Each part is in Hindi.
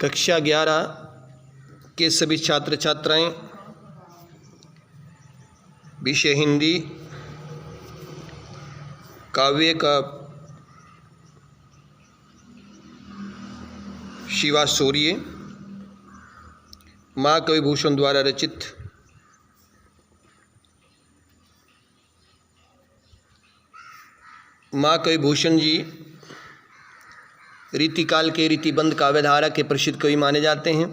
कक्षा 11 के सभी छात्र छात्राएं, विषय हिंदी, काव्य का शिवा सूर्य, महाकवि भूषण द्वारा रचित महाकवि भूषण जी रीतिकाल के रीतिबंध काव्यधारा के प्रसिद्ध कवि माने जाते हैं।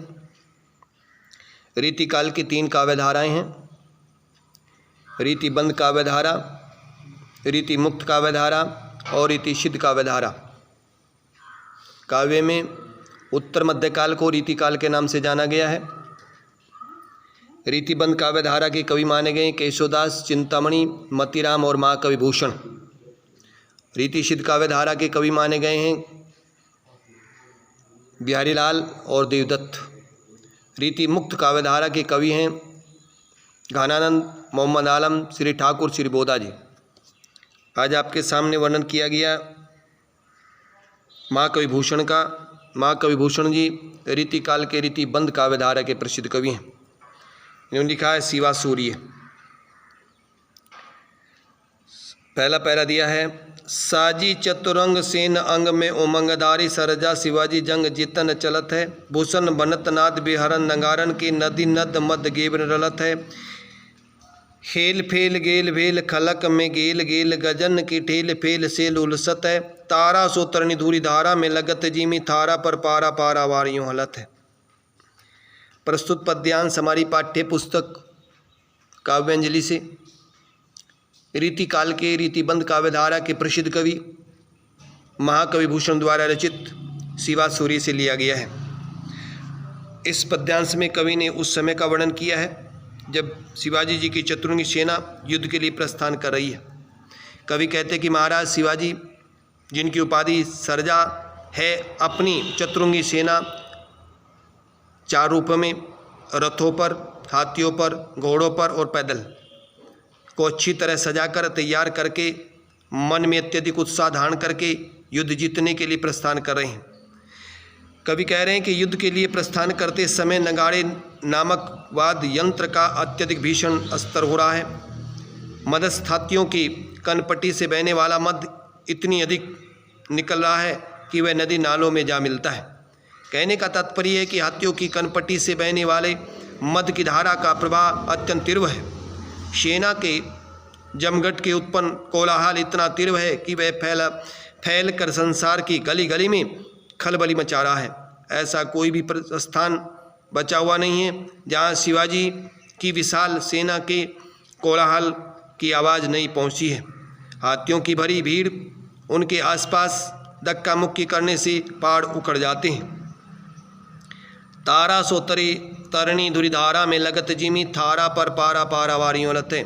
रीतिकाल की 3 काव्यधाराएं हैं, रीतिबंध काव्यधारा, रीतिमुक्त काव्यधारा और रीतिसिद्ध काव्यधारा। काव्य में उत्तर मध्यकाल को रीतिकाल के नाम से जाना गया है। रीतिबंध काव्यधारा के कवि माने गए केशवदास, चिंतामणि, मतीराम और महाकवि भूषण। रीतिसिद्ध काव्यधारा के कवि माने गए हैं बिहारीलाल और देवदत्त। रीति मुक्त काव्यधारा के कवि हैं घानानंद, मोहम्मद आलम, श्री ठाकुर, श्री बोधा जी। आज आपके सामने वर्णन किया गया महाकवि भूषण का। महाकवि भूषण जी रीतिकाल के रीतिबंध काव्यधारा के प्रसिद्ध कवि हैं। इन्होंने लिखा है शिवा सूर्य। पहला पैरा दिया है, साजी चतुरंग सेन अंग में उमंगधारी सरजा शिवाजी जंग जितन चलत है। भूषण बनत नाद बिहरन नगारन की नदी नद मद गेबन रलत है। हेल फेल गेल भेल खलक में गेल गेल गजन की ठेल फेल सेल उलसत है। तारा सो तरणी धूरी धारा में लगत जीमी थारा पर पारा पारा वारियों हलत है। प्रस्तुत पद्यांश हमारी पाठ्य पुस्तक काव्यांजलि से रीतिकाल के रीतिबंध काव्यधारा के प्रसिद्ध कवि महाकवि भूषण द्वारा रचित शिवा सूर्य से लिया गया है। इस पद्यांश में कवि ने उस समय का वर्णन किया है जब शिवाजी जी की चतुरंगी सेना युद्ध के लिए प्रस्थान कर रही है। कवि कहते कि महाराज शिवाजी, जिनकी उपाधि सरजा है, अपनी चतुरंगी सेना 4 रूपों में, रथों पर, हाथियों पर, घोड़ों पर और पैदल को अच्छी तरह सजाकर तैयार करके मन में अत्यधिक उत्साह धारण करके युद्ध जीतने के लिए प्रस्थान कर रहे हैं। कवि कह रहे हैं कि युद्ध के लिए प्रस्थान करते समय नगाड़े नामक वाद्य यंत्र का अत्यधिक भीषण स्तर हो रहा है। मदस्थ हाथियों की कनपट्टी से बहने वाला मद इतनी अधिक निकल रहा है कि वह नदी नालों में जा मिलता है। कहने का तात्पर्य है कि हाथियों की कनपट्टी से बहने वाले मद की धारा का प्रवाह अत्यंत तीव्र है। सेना के जमघट के उत्पन्न कोलाहल इतना तीव्र है कि वह फैल कर संसार की गली गली में खलबली मचा रहा है। ऐसा कोई भी स्थान बचा हुआ नहीं है जहां शिवाजी की विशाल सेना के कोलाहल की आवाज़ नहीं पहुंची है। हाथियों की भरी भीड़ उनके आसपास धक्का मुक्की करने से पहाड़ उखड़ जाते हैं। तारा सो तरणी धुरीधारा में लगत जिमी थारा पर पारा पारा वारियों लत है।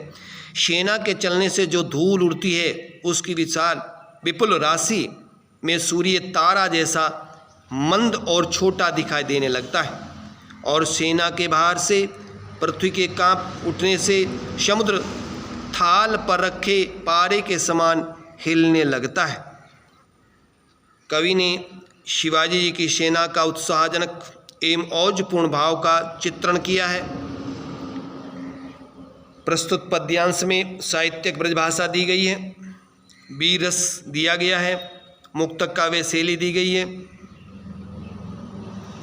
सेना के चलने से जो धूल उड़ती है उसकी विशाल विपुल राशि में सूर्य तारा जैसा मंद और छोटा दिखाई देने लगता है और सेना के बाहर से पृथ्वी के कांप उठने से समुद्र थाल पर रखे पारे के समान हिलने लगता है। कवि ने शिवाजी जी की सेना का उत्साहजनक एवं औजपूर्ण भाव का चित्रण किया है। प्रस्तुत पद्यांश में साहित्यिक ब्रजभाषा दी गई है, वीर रस दिया गया है, मुक्तक काव्य शैली दी गई है,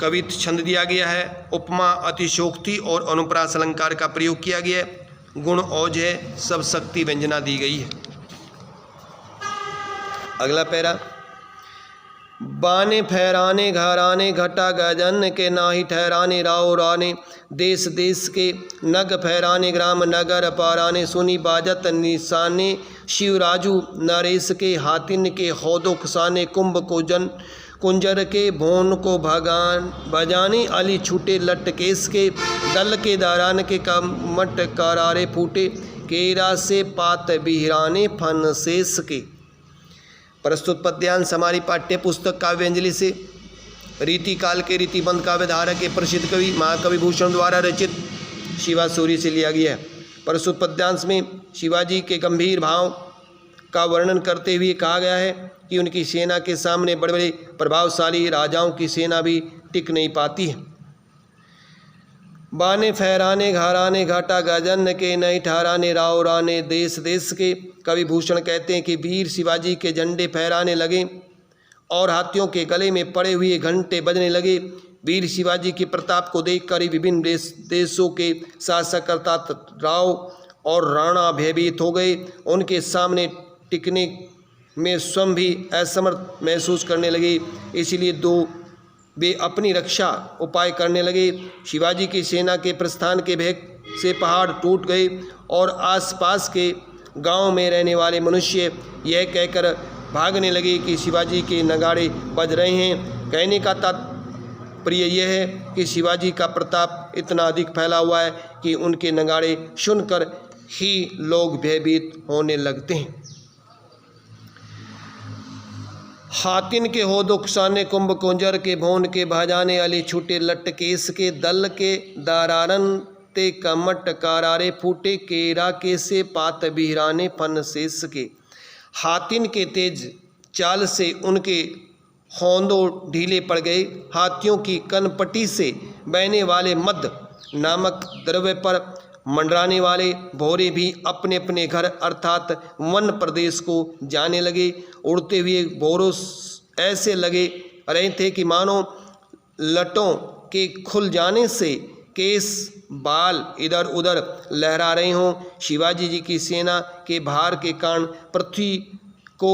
कवित छंद दिया गया है, उपमा, अतिशोक्ति और अनुप्रास अलंकार का प्रयोग किया गया है, गुण औज है, सब शक्ति व्यंजना दी गई है। अगला पैरा, बाने फहराने घराने घटा गजन के नाही ठहराने राव राने। देश देश के नग फहराने ग्राम नगर पाराने। सुनी बाजत निशाने शिवराजू नरेश के हाथिन के हौदो खसाने। कुंभ को जन कुंजर के भोन को भगान बजाने। अली छूटे लटकेश के दल के दारान के कमट करारे फूटे। केरा से पात बिहराने फन शेष के। प्रस्तुत पद्यांश हमारी पाठ्य पुस्तक काव्यांजलि से रीतिकाल के रीतिबंध काव्यधारा के प्रसिद्ध कवि महाकवि भूषण द्वारा रचित शिवा सूर्य से लिया गया है। प्रस्तुत पद्यांश में शिवाजी के गंभीर भाव का वर्णन करते हुए कहा गया है कि उनकी सेना के सामने बड़े बड़े प्रभावशाली राजाओं की सेना भी टिक नहीं पाती है। बाने फहराने घाराने घाटा गजन के नहीं ठहराने राव राने देश देश के। कवि भूषण कहते हैं कि वीर शिवाजी के झंडे फहराने लगे और हाथियों के गले में पड़े हुए घंटे बजने लगे। वीर शिवाजी के प्रताप को देखकर ही विभिन्न देशों के शासककर्ता राव और राणा भयभीत हो गए। उनके सामने टिकने में स्वयं भी असमर्थ महसूस करने लगे, इसलिए वे अपनी रक्षा उपाय करने लगे। शिवाजी की सेना के प्रस्थान के भेग से पहाड़ टूट गए और आसपास के गांव में रहने वाले मनुष्य यह कहकर भागने लगे कि शिवाजी के नगाड़े बज रहे हैं। कहने का तात्पर्य यह है कि शिवाजी का प्रताप इतना अधिक फैला हुआ है कि उनके नगाड़े सुनकर ही लोग भयभीत होने लगते हैं। हातिन के हो दुखसाने कुंभ कुंजर के भोन के भाजाने अली छूटे लट केस के दल के दारारन ते कमट कारारे फूटे केरा के से पात बिहराने फन शेष के। हातिन के तेज चाल से उनके होंदों ढीले पड़ गए। हाथियों की कनपटी से बहने वाले मद नामक द्रव्य पर मंडराने वाले भौरे भी अपने अपने घर अर्थात वन प्रदेश को जाने लगे। उड़ते हुए भौरों ऐसे लगे रहे थे कि मानो लटों के खुल जाने से केस बाल इधर उधर लहरा रहे हों। शिवाजी जी की सेना के भार के कारण पृथ्वी को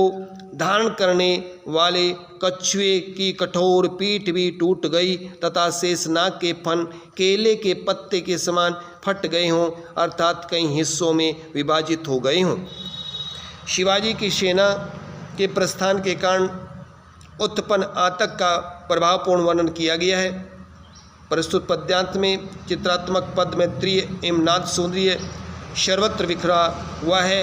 धारण करने वाले कछुए की कठोर पीठ भी टूट गई तथा शेषनाग के फन केले के पत्ते के समान फट गए हों अर्थात कई हिस्सों में विभाजित हो गए हों। शिवाजी की सेना के प्रस्थान के कारण उत्पन्न आतंक का प्रभावपूर्ण वर्णन किया गया है। प्रस्तुत पद्यांत में चित्रात्मक पद में त्रिय एवं नाद सौंदर्य सर्वत्र बिखरा हुआ है।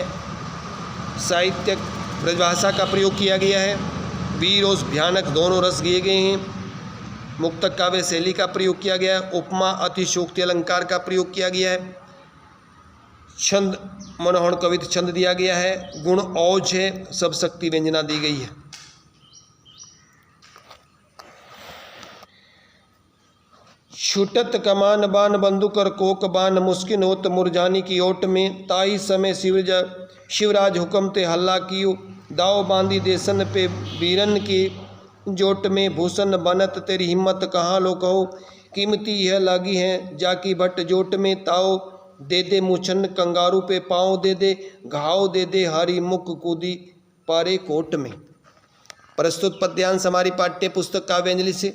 साहित्यक ब्रजभाषा का प्रयोग किया गया है। वीर और भयानक दोनों रस दिए गए हैं। मुक्तक काव्य शैली का प्रयोग किया गया है। उपमा अतिशोक्ति अलंकार का प्रयोग किया गया है। छंद मनोहर कवित छंद दिया गया है। गुण औज है। सब शक्ति व्यंजना दी गई है। छुटत कमान बान बंदुकर कोक बान मुस्किन होत मुरझानी की ओट में ताई समय शिवराज हुक्म ते हल्ला कियो दाव बांधी देसन पे वीरन के जोट में भूषण बनत तेरी हिम्मत कहाँ लो कहो कीमती यह लागी है जाकी भट्ट जोट में ताओ दे दे मुछन कंगारू पे पाँव दे दे घाव दे दे हरी मुख कूदी पारे कोट में। प्रस्तुत पद्यांश हमारी पाठ्य पुस्तक काव्यांजलि से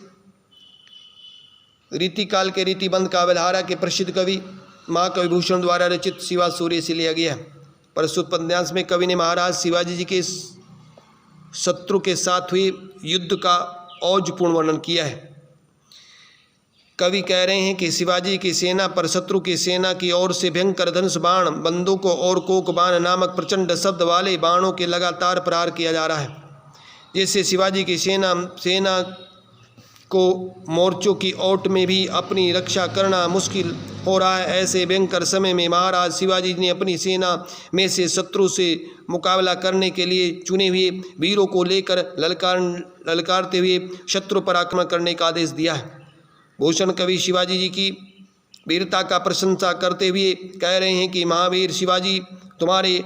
रीतिकाल के रीतिबंध काव्यधारा के प्रसिद्ध कवि महाकवि भूषण द्वारा रचित शिवा सूर्य से लिया गया है। प्रस्तुत पद्यांश में कवि ने महाराज शिवाजी जी के शत्रु के साथ हुए युद्ध का औजपूर्ण वर्णन किया है। कवि कह रहे हैं कि शिवाजी की सेना पर शत्रु की सेना की ओर से भयंकर धनुष बाण बंदूकों और कोक बाण नामक प्रचंड शब्द वाले बाणों के लगातार प्रहार किया जा रहा है, जिससे शिवाजी की सेना को मोर्चों की ओट में भी अपनी रक्षा करना मुश्किल हो रहा है। ऐसे भयंकर समय में महाराज शिवाजी ने अपनी सेना में से शत्रु से मुकाबला करने के लिए चुने हुए वीरों को लेकर ललकारते हुए शत्रु पर आक्रमण करने का आदेश दिया है। भूषण कवि शिवाजी जी की वीरता का प्रशंसा करते हुए कह रहे हैं कि महावीर शिवाजी तुम्हारे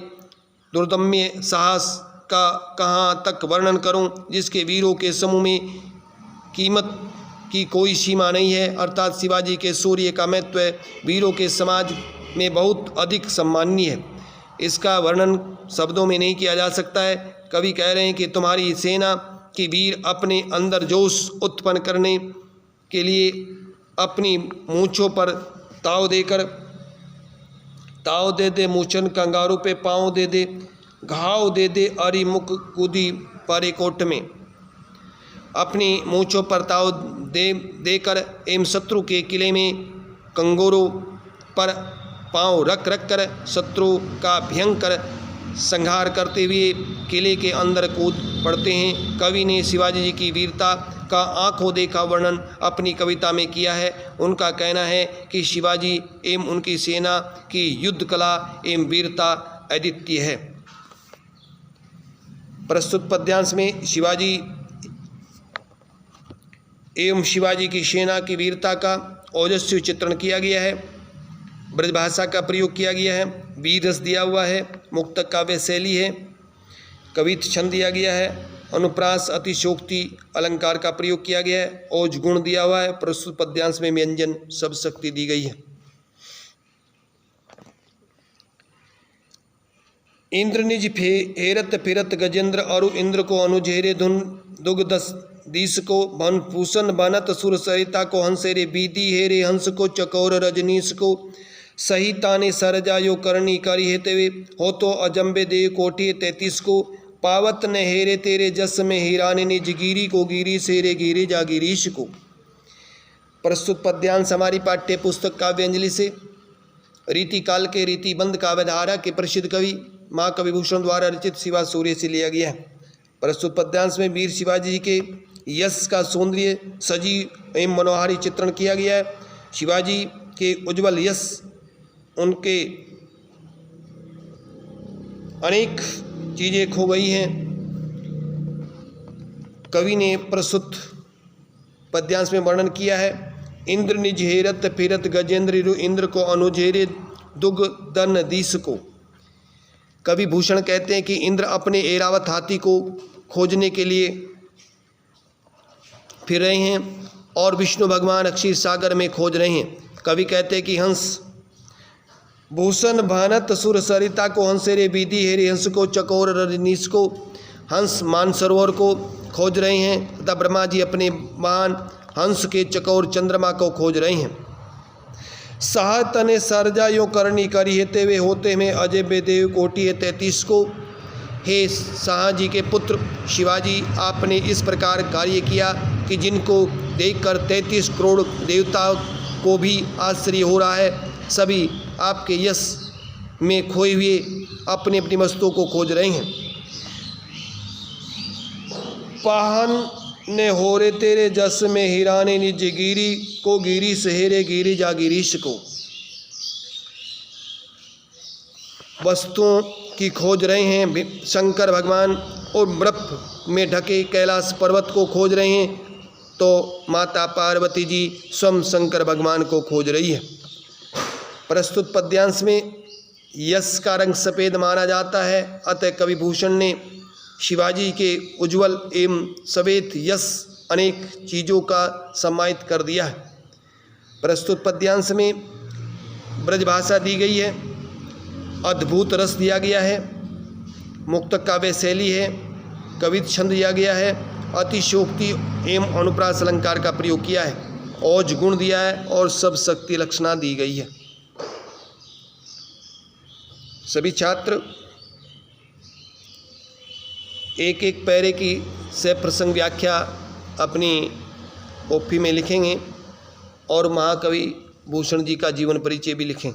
दुर्दम्य साहस का कहाँ तक वर्णन करूं, जिसके वीरों के समूह में कीमत की कोई सीमा नहीं है। अर्थात शिवाजी के शौर्य का महत्व वीरों के समाज में बहुत अधिक सम्माननीय है। इसका वर्णन शब्दों में नहीं किया जा सकता है। कवि कह रहे हैं कि तुम्हारी सेना की वीर अपने अंदर जोश उत्पन्न करने के लिए अपनी मूँछों पर ताव दे दे मूछन कंगारू पे पाँव दे दे घाव दे दे अरी मुख कूदी पारे कोट में। अपनी मूँछों पर ताव देकर एवं शत्रु के किले में कंगोरों पर पांव रख कर शत्रु का भयंकर संहार करते हुए किले के अंदर कूद पड़ते हैं। कवि ने शिवाजी जी की वीरता का आंखों देखा वर्णन अपनी कविता में किया है। उनका कहना है कि शिवाजी एवं उनकी सेना की युद्ध कला एवं वीरता अद्वितीय है। प्रस्तुत पद्यांश में शिवाजी एवं शिवाजी की सेना की वीरता का ओजस्वी चित्रण किया गया है। ब्रजभाषा का प्रयोग किया गया है, वीर रस दिया हुआ है, मुक्तक काव्य शैली है, कवित्व छंद दिया गया है, अनुप्रास अतिशोक्ति अलंकार का प्रयोग किया गया है, ओज गुण दिया हुआ है। प्रस्तुत पद्यांश में व्यंजन सब शक्ति दी गई है। इंद्र निज हेरत फिरत गजेंद्र और इंद्र को अनुजेरे धुन दुग दस दीस को भन भूषण बनत सुर सरिता को हंसेरे बीदी हेरे हंस को चकोर रजनीश को सही ताने सरजा यो करनी करी हेतेवे हो तो अजम्बे देव कोटि 33 को पावत न हेरे तेरे जस में हीराने निज गिरी को गिरी सेरे गिरे जा गिरीश को। प्रस्तुत पद्यांश हमारी पाठ्य पुस्तक काव्यांजलि से रीति काल के रीतिबंध काव्यधारा के प्रसिद्ध कवि महाकवि भूषण द्वारा रचित शिवा सूर्य से लिया गया है। प्रस्तुत पद्यांश में वीर शिवाजी जी के यश का सौंदर्य सजीव एवं मनोहारी चित्रण किया गया है। शिवाजी के उज्ज्वल यश, उनके अनेक चीज़ें खो गई हैं। कवि ने प्रस्तुत पद्यांश में वर्णन किया है। इंद्र निज हेरत फिरत गजेंद्र इंद्र को अनुजेरे दुग दन दीस को। कवि भूषण कहते हैं कि इंद्र अपने ऐरावत हाथी को खोजने के लिए फिर रहे हैं और विष्णु भगवान क्षीर सागर में खोज रहे हैं। कवि कहते हैं कि हंस भूषण भानत सुर सरिता को हंसेरे बीदी हेरे हंस को चकोर रजनीश को। हंस मानसरोवर को खोज रहे हैं तथा ब्रह्मा जी अपने मान हंस के चकोर चंद्रमा को खोज रहे हैं। सह तने सरजा यो करनी करी हेते वे होते में अजय बेदेव कोटि 33 को। हे शाह जी के पुत्र शिवाजी, आपने इस प्रकार कार्य किया कि जिनको देखकर 33 करोड़ देवताओं को भी आश्चर्य हो रहा है। सभी आपके यश में खोए हुए अपने अपनी वस्तुओं को खोज रहे हैं। पाहन ने होरे तेरे जस में हिराने निज गिरी को गिरी सहेरे गिरी जा गिरीश को। वस्तुओं की खोज रहे हैं शंकर भगवान और बर्फ में ढके कैलाश पर्वत को खोज रहे हैं, तो माता पार्वती जी स्वयं शंकर भगवान को खोज रही है। प्रस्तुत पद्यांश में यश का रंग सफ़ेद माना जाता है, अतः कवि भूषण ने शिवाजी के उज्ज्वल एवं सफेद यश अनेक चीज़ों का सम्मानित कर दिया है। प्रस्तुत पद्यांश में ब्रजभाषा दी गई है, अद्भुत रस दिया गया है, मुक्तक काव्य शैली है, कवित्व छंद दिया गया है, अतिशोक्ति एवं अनुप्रास अलंकार का प्रयोग किया है, ओज गुण दिया है और सब शक्ति लक्षणा दी गई है। सभी छात्र एक एक पैरे की सह प्रसंग व्याख्या अपनी ओपी में लिखेंगे और महाकवि भूषण जी का जीवन परिचय भी लिखें।